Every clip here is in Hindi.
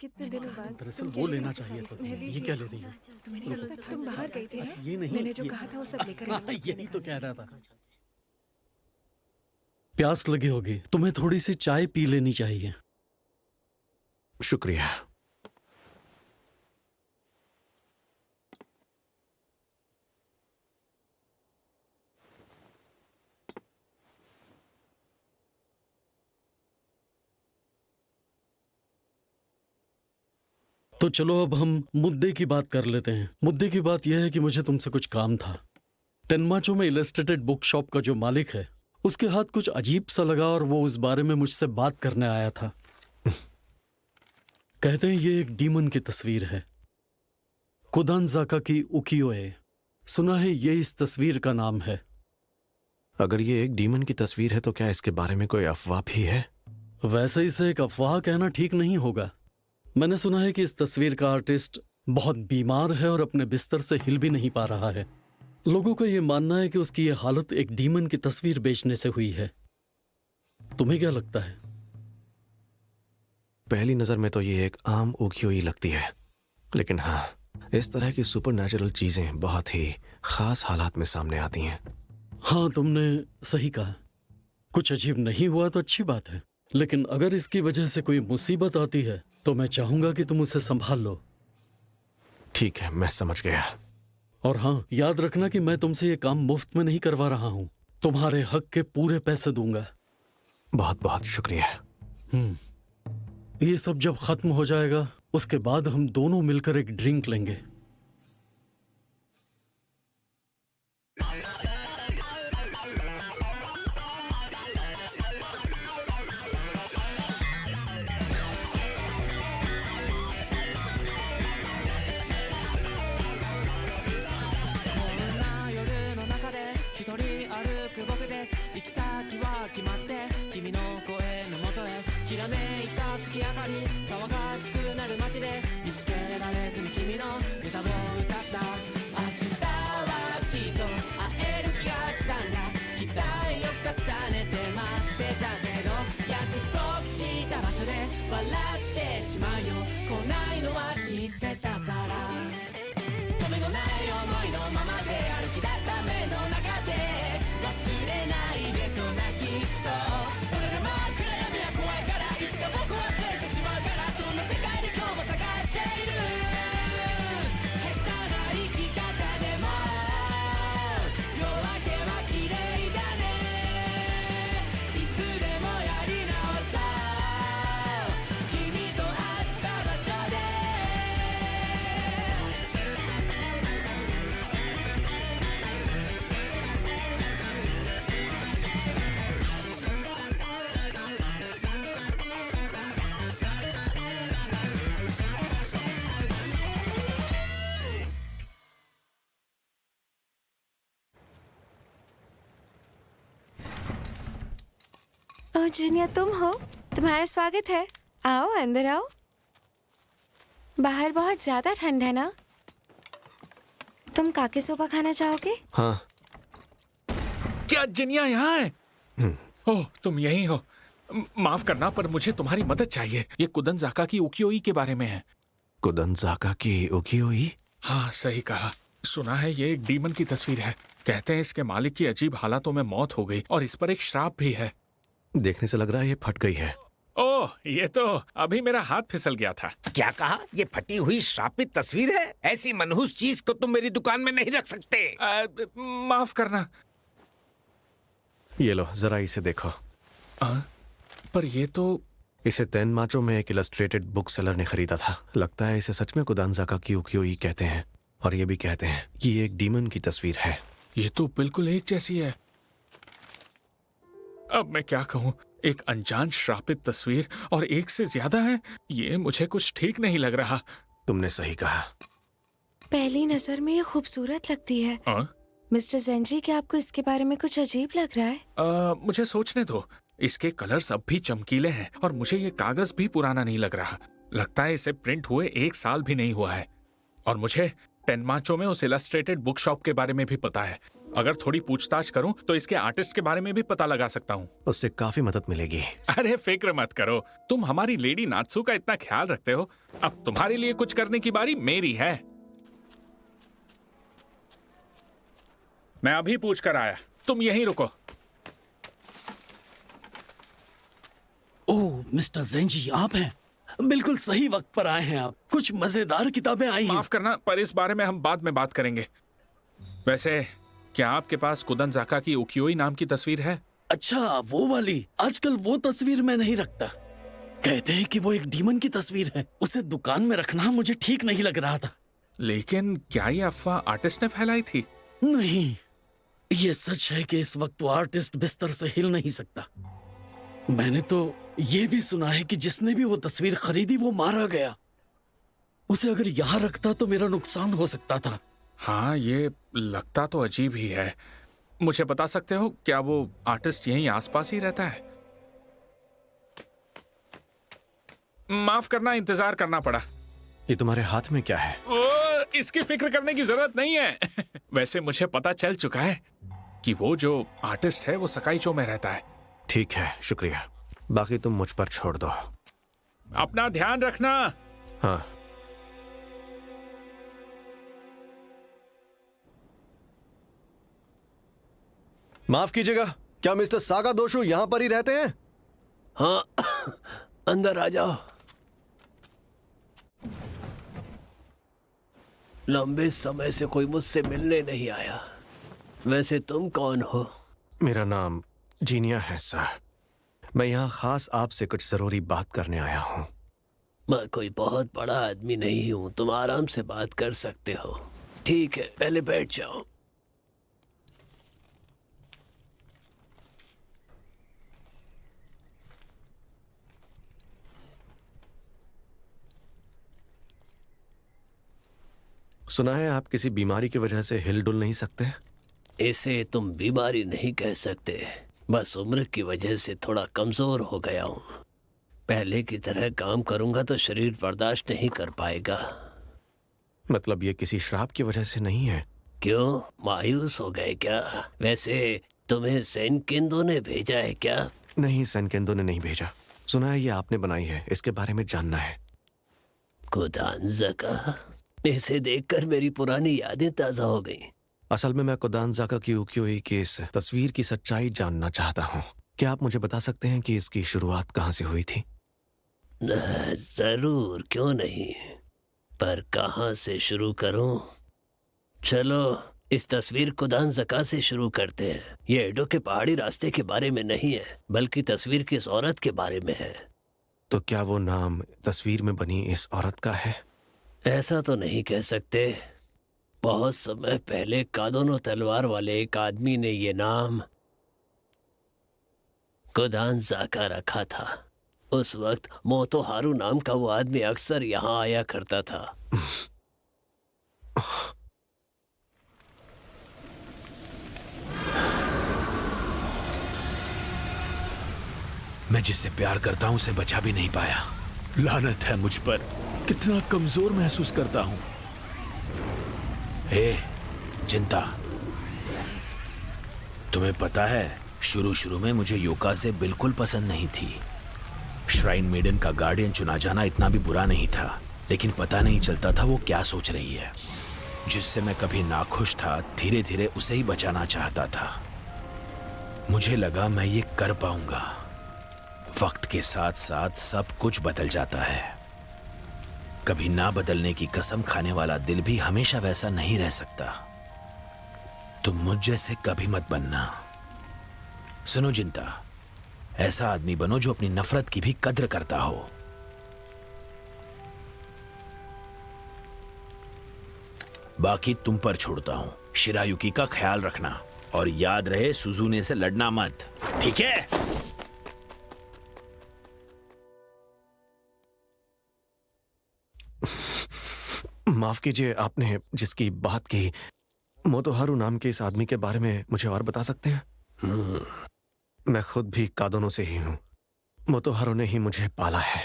कितने दिनों बाद दरअसल वो लेना चाहिए था। ये क्या ले रही हो? तुम बाहर गई थी ना? ये नहीं, मैंने जो ये- कहा था वो सब लेकर हाँ, आई। यही तो कह रहा था। प्यास लगी होगी, तुम्हें थोड़ी सी चाय पी लेनी चाहिए। शुक्रिया। तो चलो अब हम मुद्दे की बात कर लेते हैं। मुद्दे की बात यह है कि मुझे तुमसे कुछ काम था। टेनमाचो में इलस्ट्रेटेड बुक शॉप का जो मालिक है, उसके हाथ कुछ अजीब सा लगा और वो उस बारे में मुझसे बात करने आया था। कहते हैं ये एक डीमन की तस्वीर है, कुदानजाका की उकियोए। सुना है ये इस तस्वीर का नाम है। अगर ये एक डीमन की तस्वीर है तो क्या इसके बारे में कोई अफवाह भी है? वैसे इसे एक अफवाह कहना ठीक नहीं होगा। मैंने सुना है कि इस तस्वीर का आर्टिस्ट बहुत बीमार है और अपने बिस्तर से हिल भी नहीं पा रहा है। लोगों का यह मानना है कि उसकी यह हालत एक डीमन की तस्वीर बेचने से हुई है। तुम्हें क्या लगता है? पहली नजर में तो ये एक आम उकियोई लगती है, लेकिन हाँ, इस तरह की सुपरनैचुरल चीजें बहुत ही खास हालात में सामने आती हैं। हाँ, तुमने सही कहा। कुछ अजीब नहीं हुआ तो अच्छी बात है, लेकिन अगर इसकी वजह से कोई मुसीबत आती है तो मैं चाहूंगा कि तुम उसे संभाल लो। ठीक है, मैं समझ गया। और हाँ, याद रखना कि मैं तुमसे ये काम मुफ्त में नहीं करवा रहा हूं। तुम्हारे हक के पूरे पैसे दूंगा। बहुत बहुत शुक्रिया। ये सब जब खत्म हो जाएगा उसके बाद हम दोनों मिलकर एक ड्रिंक लेंगे। ओह जिनिया, तुम हो? तुम्हारा स्वागत है। आओ, अंदर आओ। बाहर बहुत ज्यादा ठंड है ना? तुम काके सोबा खाना चाहोगे? हाँ। क्या जिनिया यहाँ है? ओह, तुम यहीं हो। माफ करना, पर मुझे तुम्हारी मदद चाहिए। ये कुदनजाका की उकियोई के बारे में है। कुदनजाका की उकियोई? हाँ, सही कहा। सुना है ये एक डीमन की तस्वीर है। कहते हैं इसके मालिक की अजीब हालातों में मौत हो गई और इस पर एक श्राप भी है। देखने से लग रहा है ये फट गई है। ओह, ये तो अभी मेरा हाथ फिसल गया था। क्या कहा? ये फटी हुई श्रापित तस्वीर है? ऐसी मनहूस चीज को तुम मेरी दुकान में नहीं रख सकते। माफ करना। ये लो, जरा इसे देखो। पर ये तो इसे तेनमाचो में एक इलस्ट्रेटेड बुक सेलर ने खरीदा था। लगता है इसे सच में कुदानजाका की उकियोई कहते हैं, और ये भी कहते हैं कि ये एक डीमन की तस्वीर है। ये तो बिल्कुल एक जैसी है। अब मैं क्या कहूँ, एक अनजान श्रापित तस्वीर और एक से ज्यादा है। ये मुझे कुछ ठीक नहीं लग रहा। तुमने सही कहा। पहली नजर में ये खूबसूरत लगती है। मिस्टर ज़ेंजी, क्या आपको इसके बारे में कुछ अजीब लग रहा है? मुझे सोचने दो। इसके कलर्स अब भी चमकीले हैं और मुझे ये कागज भी पुराना नहीं लग रहा। लगता है इसे प्रिंट हुए 1 साल भी नहीं हुआ है। और मुझे टेनमाचो में उस इलस्ट्रेटेड बुक शॉप के बारे में भी पता है। अगर थोड़ी पूछताछ करूं तो इसके आर्टिस्ट के बारे में भी पता लगा सकता हूं। उससे काफी मदद मिलेगी। अरे फिक्र मत करो, तुम हमारी लेडी नात्सू का इतना ख्याल रखते हो, अब तुम्हारे लिए कुछ करने की बारी मेरी है। मैं अभी पूछ कर आया, तुम यहीं रुको। ओह मिस्टर ज़ेंजी, आप हैं? बिल्कुल सही वक्त पर आए हैं आप। कुछ मजेदार किताबें आई हैं। माफ करना, पर इस बारे में हम बाद में बात करेंगे। वैसे क्या आपके पास कुदनज़ाका की उकियोई नाम की तस्वीर है? अच्छा, वो वाली। आजकल वो तस्वीर मैं नहीं रखता। कहते हैं कि वो एक डीमन की तस्वीर है। उसे दुकान में रखना मुझे ठीक नहीं लग रहा था। लेकिन क्या ये अफवाह आर्टिस्ट ने फैलाई थी? नहीं, ये सच है कि इस वक्त वो आर्टिस्ट बिस्तर से हिल नहीं सकता। मैंने तो ये भी सुना है कि जिसने भी वो तस्वीर खरीदी वो मारा गया। उसे अगर यहाँ रखता तो मेरा नुकसान हो सकता था। हाँ, ये लगता तो अजीब ही है। मुझे बता सकते हो क्या वो आर्टिस्ट यहीं आसपास ही रहता है? माफ करना, इंतजार करना पड़ा। ये तुम्हारे हाथ में क्या है? इसकी फिक्र करने की जरूरत नहीं है। वैसे मुझे पता चल चुका है कि वो जो आर्टिस्ट है वो सकाईचो में रहता है। ठीक है, शुक्रिया। बाकी तुम मुझ पर छोड़ दो। अपना ध्यान रखना। हाँ। माफ कीजिएगा, क्या मिस्टर सागा दोशु यहाँ पर ही रहते हैं? हाँ, अंदर आ जाओ। लंबे समय से कोई मुझसे मिलने नहीं आया। वैसे तुम कौन हो? मेरा नाम जीनिया है सर। मैं यहाँ खास आपसे कुछ जरूरी बात करने आया हूँ। मैं कोई बहुत बड़ा आदमी नहीं हूँ, तुम आराम से बात कर सकते हो। ठीक है, पहले बैठ जाओ। सुना है आप किसी बीमारी की वजह से हिल डुल नहीं सकते? इसे तुम बीमारी नहीं कह सकते, बस उम्र की वजह से थोड़ा कमजोर हो गया हूँ। पहले की तरह काम करूंगा तो शरीर बर्दाश्त नहीं कर पाएगा। मतलब ये किसी श्राप की वजह से नहीं है? क्यों, मायूस हो गए क्या? वैसे तुम्हें सेनकेंदो ने भेजा है क्या? नहीं, सेनकेंदो ने नहीं भेजा। सुना है ये आपने बनाई है, इसके बारे में जानना है। कुदानज़ाका, इसे देखकर मेरी पुरानी यादें ताजा हो गईं। असल में मैं कुदानज़ाका की उकियोई की इस तस्वीर की सच्चाई जानना चाहता हूँ। क्या आप मुझे बता सकते हैं कि इसकी शुरुआत कहाँ से हुई थी? जरूर, क्यों नहीं, पर कहाँ से शुरू करूं? चलो इस तस्वीर कुदानज़ाका से शुरू करते हैं। ये एडो के पहाड़ी रास्ते के बारे में नहीं है, बल्कि तस्वीर की इस औरत के बारे में है। तो क्या वो नाम तस्वीर में बनी इस औरत का है? ऐसा तो नहीं कह सकते। बहुत समय पहले कादोनो तलवार वाले एक आदमी ने ये नाम कुदानज़ाका रखा था। उस वक्त मोतोहारू नाम का वो आदमी अक्सर यहाँ आया करता था। मैं जिससे प्यार करता हूं उसे बचा भी नहीं पाया। लानत है मुझ पर, कितना कमजोर महसूस करता हूं। हे चिंता, तुम्हें पता है शुरू शुरू में मुझे योकाज़े बिल्कुल पसंद नहीं थी। श्राइन मेडन का गार्डियन चुना जाना इतना भी बुरा नहीं था, लेकिन पता नहीं चलता था वो क्या सोच रही है। जिससे मैं कभी नाखुश था, धीरे धीरे उसे ही बचाना चाहता था। मुझे लगा मैं ये कर पाऊंगा। वक्त के साथ साथ सब कुछ बदल जाता है। कभी ना बदलने की कसम खाने वाला दिल भी हमेशा वैसा नहीं रह सकता। तुम मुझ जैसे कभी मत बनना। सुनो जिंता, ऐसा आदमी बनो जो अपनी नफरत की भी कद्र करता हो। बाकी तुम पर छोड़ता हूं। शिरायुकी का ख्याल रखना और याद रहे सुजुने से लड़ना मत, ठीक है? माफ कीजिए, आपने जिसकी बात की, मोतोहारू नाम के इस आदमी के बारे में मुझे और बता सकते हैं? मैं खुद भी कादोनो से ही हूँ। मोतोहारू ने ही मुझे पाला है।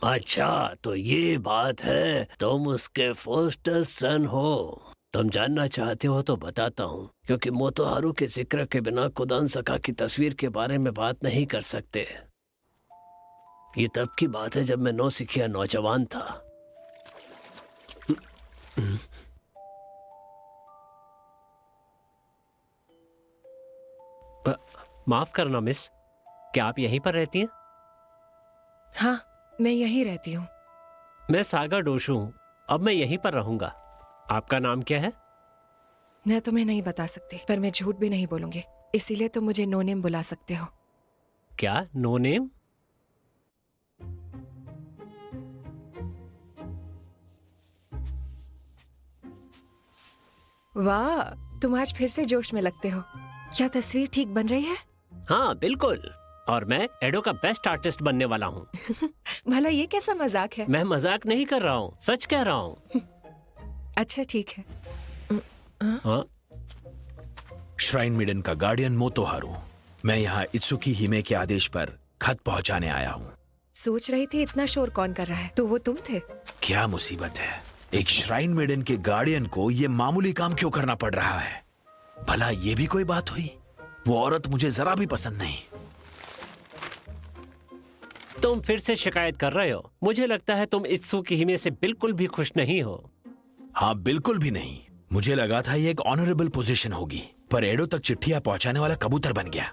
अच्छा, तो ये बात है, तुम उसके फोस्टर सन हो। तुम जानना चाहते हो तो बताता हूँ, क्योंकि मोतोहारू के जिक्र के बिना कुदानज़ाका की तस्वीर के बारे में बात नहीं कर सकते। ये तब की बात है जब मैं नौसिखिया नौजवान था। माफ करना मिस, क्या आप यहीं पर रहती हैं? हाँ, मैं यहीं रहती हूँ। मैं सागा डोशू हूँ। अब मैं यहीं पर रहूंगा। आपका नाम क्या है? मैं तुम्हें नहीं बता सकती, पर मैं झूठ भी नहीं बोलूंगी, इसीलिए तुम मुझे नो नेम बुला सकते हो। क्या नो नेम? वाह, तुम आज फिर से जोश में लगते हो। क्या तस्वीर ठीक बन रही है? हाँ बिल्कुल, और मैं एडो का बेस्ट आर्टिस्ट बनने वाला हूँ। भला ये कैसा मजाक है? मैं मजाक नहीं कर रहा हूँ, सच कह रहा हूँ। अच्छा ठीक है। हाँ? श्राइन मेडन का गार्डियन मोतोहारू, मैं यहाँ इत्सुकी हिमे के आदेश पर खत पहुंचाने आया हूँ। सोच रही थी इतना शोर कौन कर रहा है, तो वो तुम थे? क्या मुसीबत है, एक श्राइन मेडन के गार्डियन को ये मामूली काम क्यों करना पड़ रहा है? भला ये भी कोई बात हुई? वो औरत मुझे जरा भी पसंद नहीं। तुम फिर से शिकायत कर रहे हो। मुझे लगता है तुम इत्सुकी हिमे से बिल्कुल भी खुश नहीं हो। हाँ बिल्कुल भी नहीं। मुझे लगा था ये एक ऑनरेबल पोजीशन होगी, पर एडो तक चिट्ठियां पहुंचाने वाला कबूतर बन गया।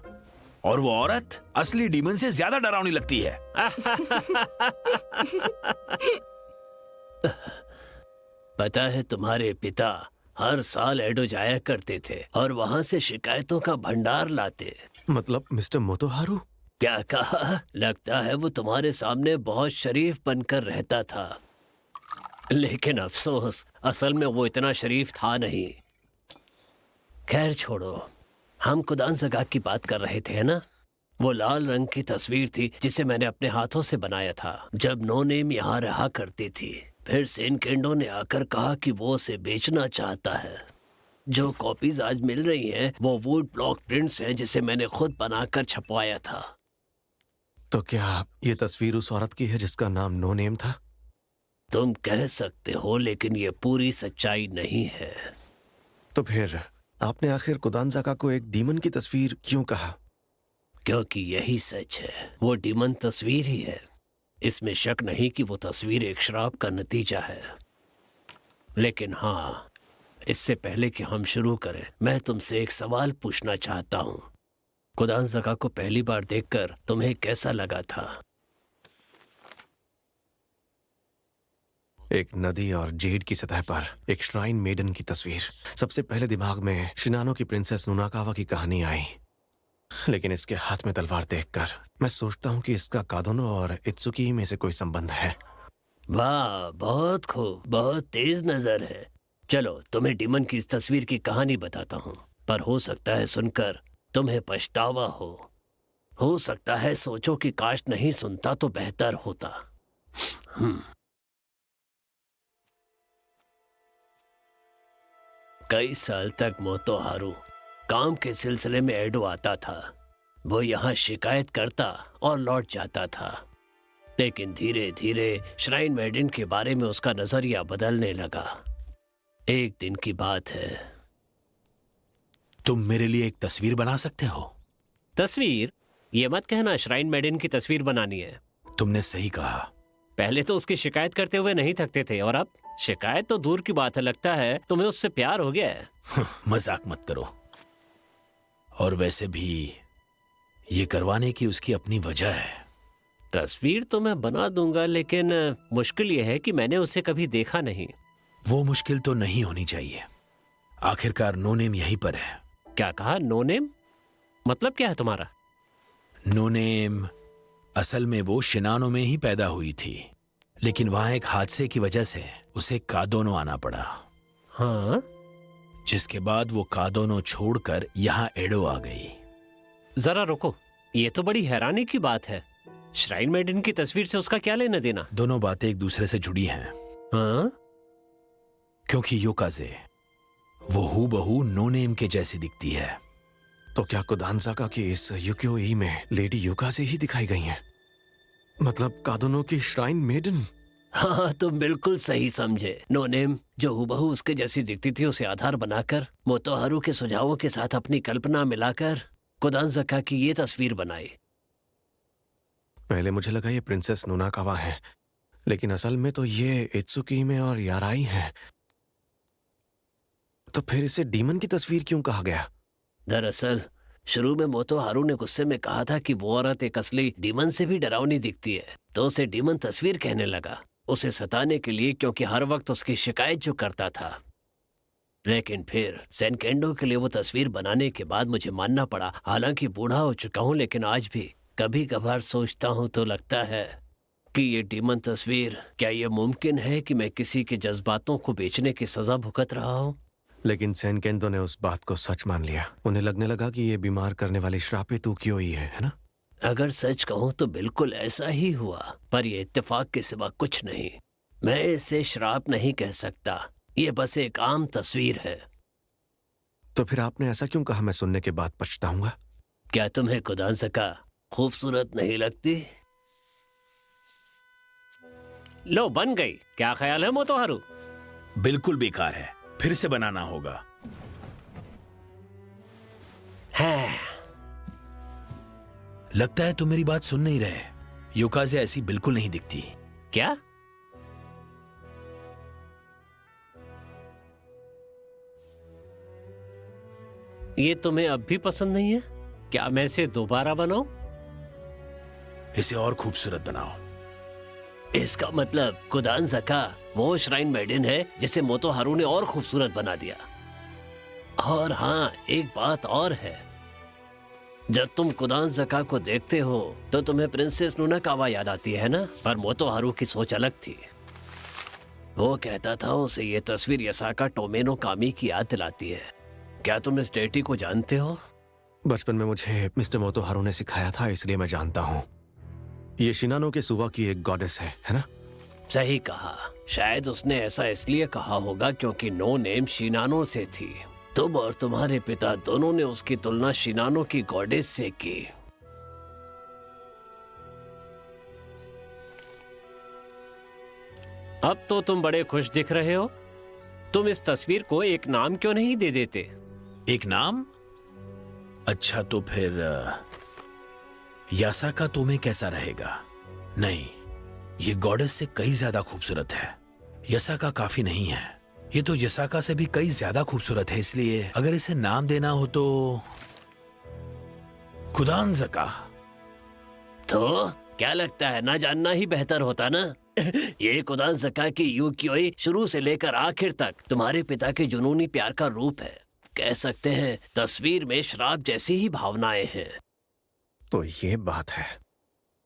और वो औरत असली डीमन से ज्यादा डरावनी लगती है। पता है, तुम्हारे पिता हर साल एडो जाया करते थे और वहां से शिकायतों का भंडार लाते। मतलब मिस्टर मोतोहारू? क्या कहा? लगता है वो तुम्हारे सामने बहुत शरीफ बनकर रहता था, लेकिन अफसोस असल में वो इतना शरीफ था नहीं। खैर छोड़ो, हम कुदानज़ाका की बात कर रहे थे ना। वो लाल रंग की तस्वीर थी जिसे मैंने अपने हाथों से बनाया था जब नो नेम यहाँ रहा करती थी। फिर सेनकेंडो ने आकर कहा कि वो उसे बेचना चाहता है। जो कॉपीज आज मिल रही हैं वो वुड ब्लॉक प्रिंट्स हैं जिसे मैंने खुद बनाकर छपवाया था। तो क्या ये तस्वीर उस औरत की है जिसका नाम नो नेम था? तुम कह सकते हो, लेकिन ये पूरी सच्चाई नहीं है। तो फिर आपने आखिर कुदानज़ाका को एक डीमन की तस्वीर क्यों कहा? क्योंकि यही सच है, वो डीमन तस्वीर ही है। इसमें शक नहीं कि वो तस्वीर एक श्राप का नतीजा है। लेकिन हाँ, इससे पहले कि हम शुरू करें, मैं तुमसे एक सवाल पूछना चाहता हूँ। कुदानज़ाका को पहली बार देखकर तुम्हें कैसा लगा था? एक नदी और जेड की सतह पर एक श्राइन मेडन की तस्वीर। सबसे पहले दिमाग में शिनानो की प्रिंसेस नुनाकावा की कहानी आई, लेकिन इसके हाथ में तलवार देखकर मैं सोचता हूँ कि इसका कादोनो और इत्सुकी में से कोई संबंध है। वाह, बहुत खूब, बहुत तेज नजर है। चलो, तुम्हें डीमन की इस तस्वीर की कहानी बताता हूँ, पर हो सकता है सुनकर तुम्हें पछतावा हो सकता है सोचो कि काश नहीं सुनता तो बेहतर होता। कई साल तक मोतोहारू काम के सिलसिले में एडो आता था। वो यहाँ शिकायत करता और लौट जाता था, लेकिन धीरे धीरे श्राइन मेडन के बारे में उसका नजरिया बदलने लगा। एक दिन की बात है। तुम मेरे लिए एक तस्वीर बना सकते हो? तस्वीर? ये मत कहना श्राइन मेडन की तस्वीर बनानी है। तुमने सही कहा। पहले तो उसकी शिकायत करते हुए नहीं थकते थे, और अब शिकायत तो दूर की बात है, लगता है तुम्हें उससे प्यार हो गया है। मजाक मत करो। और वैसे भी ये करवाने की उसकी अपनी वजह है। तस्वीर तो मैं बना दूंगा, लेकिन मुश्किल यह है कि मैंने उसे कभी देखा नहीं। वो मुश्किल तो नहीं होनी चाहिए। आखिरकार नो नेम यहीं पर है। क्या कहा? No name? मतलब क्या है तुम्हारा? नो नेम असल में वो शिनानो में ही पैदा हुई थी, लेकिन वहां एक हादसे की वजह से उसे कादोनो आना पड़ा। हाँ? जिसके बाद वो कादोनो छोड़कर यहाँ एडो आ गई। जरा रुको, ये तो बड़ी हैरानी की बात है। श्राइन मेडन की तस्वीर से उसका क्या लेना देना? दोनों बातें एक दूसरे से जुड़ी हैं। हाँ? क्योंकि योकाजे वो हूबहू नो नेम के जैसी दिखती है। तो क्या कुदानज़ाका की इस युकियो-ई में लेडी योकाजे ही दिखाई गई हैं? मतलब कादोनो की श्राइन मेडन? हाँ, तुम बिल्कुल सही समझे। नो नेम जो हूबहू उसके जैसी दिखती थी उसे आधार बनाकर मोतोहारू के सुझावों के साथ अपनी कल्पना मिलाकर कुदानज़ाका की ये तस्वीर बनाई। पहले मुझे लगा ये प्रिंसेस नोनाकावा है, लेकिन असल में तो ये इत्सुकीमे और याराई है। तो फिर इसे डीमन की तस्वीर क्यों कहा गया? दरअसल शुरू में मोतोहारू ने गुस्से में कहा था कि वो औरत एक असली डीमन से भी डरावनी दिखती है, तो उसे डीमन तस्वीर कहने लगा, उसे सताने के लिए, क्योंकि हर वक्त उसकी शिकायत जो करता था। लेकिन फिर सेनकेंडो के लिए वो तस्वीर बनाने के बाद मुझे मानना पड़ा। हालांकि बूढ़ा हो चुका हूँ, लेकिन आज भी कभी कभार सोचता हूँ तो लगता है कि ये डीमन तस्वीर, क्या ये मुमकिन है कि मैं किसी के जज्बातों को बेचने की सजा भुगत रहा हूँ? लेकिन सेनकेंदो ने उस बात को सच मान लिया। उन्हें लगने लगा कि ये बीमार करने वाली श्रापित उकियोई है ना? अगर सच कहूं तो बिल्कुल ऐसा ही हुआ, पर यह इत्तेफाक के सिवा कुछ नहीं। मैं इसे श्राप नहीं कह सकता, ये बस एक आम तस्वीर है। तो फिर आपने ऐसा क्यों कहा? मैं सुनने के बाद पछताऊंगा। क्या तुम्हें कुदानज़ाका खूबसूरत नहीं लगती? लो, बन गई। क्या ख्याल है मोतोहारू? बिल्कुल बेकार है, फिर से बनाना होगा। है। लगता है तुम मेरी बात सुन नहीं रहे। युकाज़े ऐसी बिल्कुल नहीं दिखती। क्या? ये तुम्हें अब भी पसंद नहीं है? क्या मैं इसे दोबारा बनाऊं? इसे और खूबसूरत बनाओ। इसका मतलब कुदानज़ाका वो श्राइन मेडन है जिसे मोतोहारू ने और खूबसूरत बना दिया। और हाँ, एक बात और है, जब तुम कुदानज़ाका को देखते हो तो तुम्हें प्रिंसेस नोनाकावा याद आती है ना? पर मोतोहारू की सोच अलग थी। वो कहता था उसे ये तस्वीर यसाका टोमेनो कामी की याद दिलाती है। क्या तुम इस डेटी को जानते हो? बचपन में मुझे मिस्टर मोतोहारू ने सिखाया था, इसलिए मैं जानता हूँ। ये शिनानो के सुवा की एक गॉडेस है ना? सही कहा। शायद उसने ऐसा इसलिए कहा होगा क्योंकि नो नेम शिनानो से थी। तुम और तुम्हारे पिता दोनों ने उसकी तुलना शिनानो की गॉडेस से की। अब तो तुम बड़े खुश दिख रहे हो। तुम इस तस्वीर को एक नाम क्यों नहीं दे देते? एक नाम? अच्छा, तो फिर यासाका तोमे कैसा रहेगा? नहीं, ये गॉडेस से कई ज्यादा खूबसूरत है। यसाका काफी नहीं है, ये तो यसाका से भी कई ज्यादा खूबसूरत है। इसलिए अगर इसे नाम देना हो तो कुदानज़ाका। तो क्या लगता है, ना जानना ही बेहतर होता ना? ये कुदानज़ाका की युकियोई शुरू से लेकर आखिर तक तुम्हारे पिता के जुनूनी प्यार का रूप है। कह सकते हैं तस्वीर में श्राप जैसी ही भावनाएं हैं। तो ये बात है,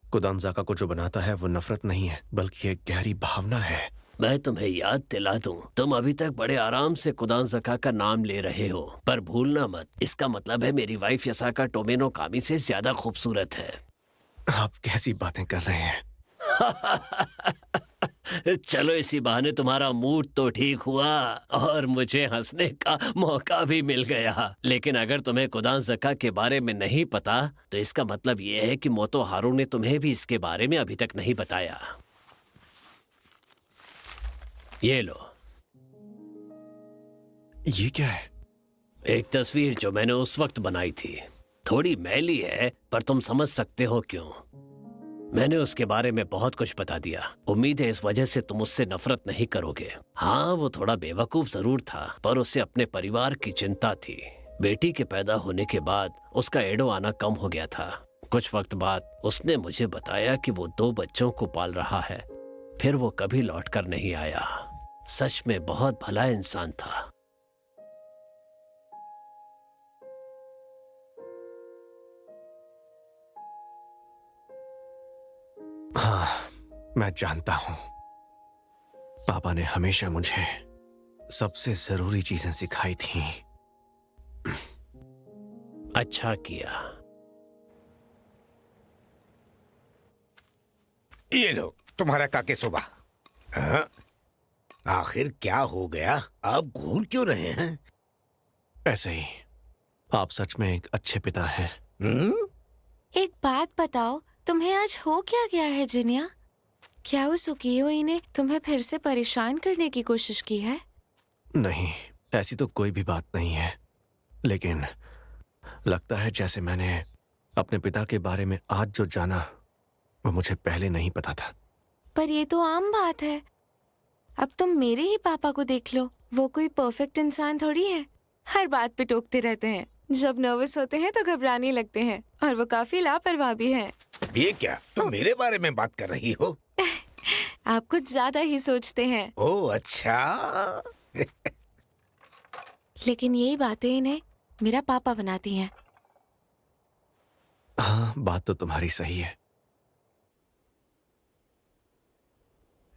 कुदानज़ाका को जो बनाता है वो नफरत नहीं है, बल्कि एक गहरी भावना है। मैं तुम्हें याद दिला दूं, तुम अभी तक बड़े आराम से कुदानज़ाका का नाम ले रहे हो, पर भूलना मत, इसका मतलब है मेरी वाइफ यसाका टोमेनो कामी से ज्यादा खूबसूरत है। आप कैसी बातें कर रहे हैं? चलो, इसी बहाने तुम्हारा मूड तो ठीक हुआ और मुझे हंसने का मौका भी मिल गया। लेकिन अगर तुम्हें कुदानज़ाका के बारे में नहीं पता तो इसका मतलब यह है कि मोतोहारू ने तुम्हें भी इसके बारे में अभी तक नहीं बताया। ये लो। ये क्या है? एक तस्वीर जो मैंने उस वक्त बनाई थी। थोड़ी मैली है, पर तुम समझ सकते हो क्यों। मैंने उसके बारे में बहुत कुछ बता दिया। उम्मीद है इस वजह से तुम उससे नफरत नहीं करोगे। हाँ, वो थोड़ा बेवकूफ जरूर था, पर उसे अपने परिवार की चिंता थी। बेटी के पैदा होने के बाद उसका एडो आना कम हो गया था। कुछ वक्त बाद उसने मुझे बताया कि वो 2 बच्चों को पाल रहा है। फिर वो कभी लौट कर नहीं आया। सच में बहुत भला इंसान था। हाँ, मैं जानता हूं। पापा ने हमेशा मुझे सबसे जरूरी चीजें सिखाई थी। अच्छा किया। ये लो तुम्हारा काके सोबा। हाँ? आखिर क्या हो गया? आप घूर क्यों रहे हैं? ऐसे ही। आप सच में एक अच्छे पिता हैं। एक बात बताओ, तुम्हें आज हो क्या गया है जिनिया? क्या उस उकियोई ने तुम्हें फिर से परेशान करने की कोशिश की है? नहीं, ऐसी तो कोई भी बात नहीं है, लेकिन लगता है जैसे मैंने अपने पिता के बारे में आज जो जाना वो मुझे पहले नहीं पता था। पर ये तो आम बात है। अब तुम मेरे ही पापा को देख लो, वो कोई परफेक्ट इंसान थोड़ी है। हर बात पे टोकते रहते हैं, जब नर्वस होते हैं तो घबराने लगते हैं, और वो काफी लापरवाह भी हैं। ये क्या, तुम मेरे बारे में बात कर रही हो? आप कुछ ज्यादा ही सोचते हैं। ओह अच्छा। लेकिन यही बातें इन्हें मेरा पापा बनाती हैं। हाँ, बात तो तुम्हारी सही है।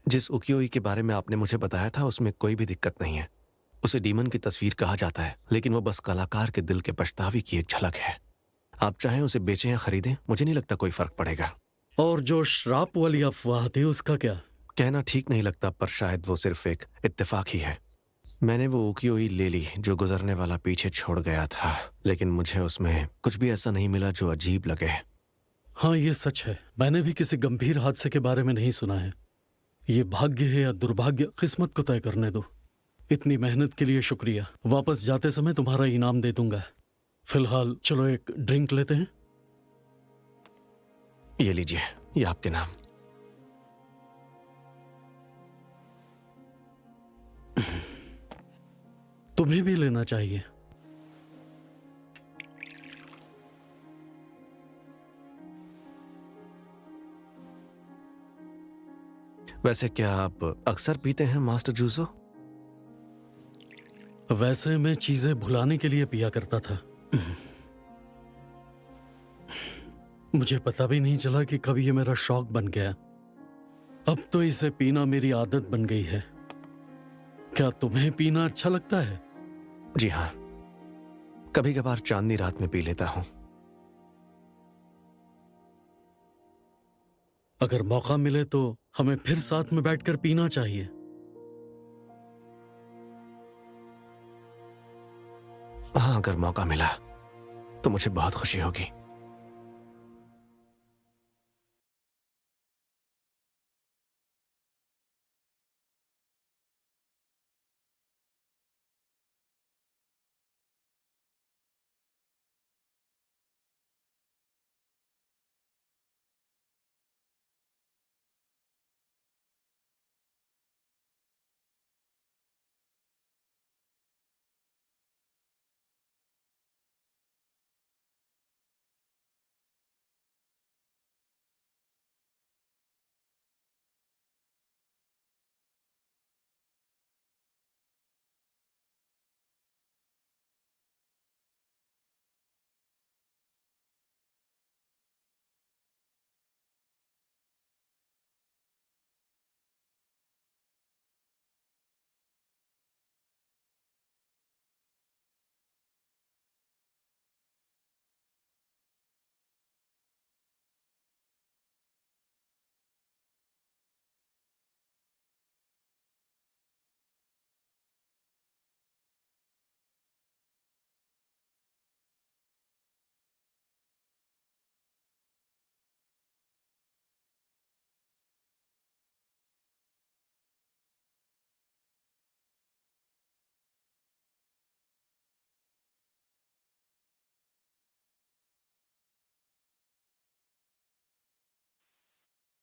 जिस उकियोई के बारे में आपने मुझे बताया था उसमें कोई भी दिक्कत नहीं है। उसे डीमन की तस्वीर कहा जाता है, लेकिन वो बस कलाकार के दिल के पछतावे की एक झलक है। आप चाहें उसे बेचें या खरीदें, मुझे नहीं लगता कोई फर्क पड़ेगा। और जो श्राप वाली अफवाह थी उसका क्या? कहना ठीक नहीं लगता, पर शायद वो सिर्फ एक इत्तेफाक ही है। मैंने वो उकियोई ले ली जो गुजरने वाला पीछे छोड़ गया था, लेकिन मुझे उसमें कुछ भी ऐसा नहीं मिला जो अजीब लगे। हाँ, ये सच है। मैंने भी किसी गंभीर हादसे के बारे में नहीं सुना है। ये भाग्य है या दुर्भाग्य, किस्मत को तय करने दो। इतनी मेहनत के लिए शुक्रिया। वापस जाते समय तुम्हारा इनाम दे दूंगा। फिलहाल चलो एक ड्रिंक लेते हैं। ये लीजिए, ये आपके नाम। तुम्हें भी लेना चाहिए। वैसे क्या आप अक्सर पीते हैं मास्टर जूजो? वैसे मैं चीजें भुलाने के लिए पिया करता था। मुझे पता भी नहीं चला कि कब ये मेरा शौक बन गया। अब तो इसे पीना मेरी आदत बन गई है। क्या तुम्हें पीना अच्छा लगता है? जी हाँ, कभी कभार चांदनी रात में पी लेता हूं। अगर मौका मिले तो हमें फिर साथ में बैठकर पीना चाहिए। हाँ, अगर मौका मिला तो मुझे बहुत खुशी होगी।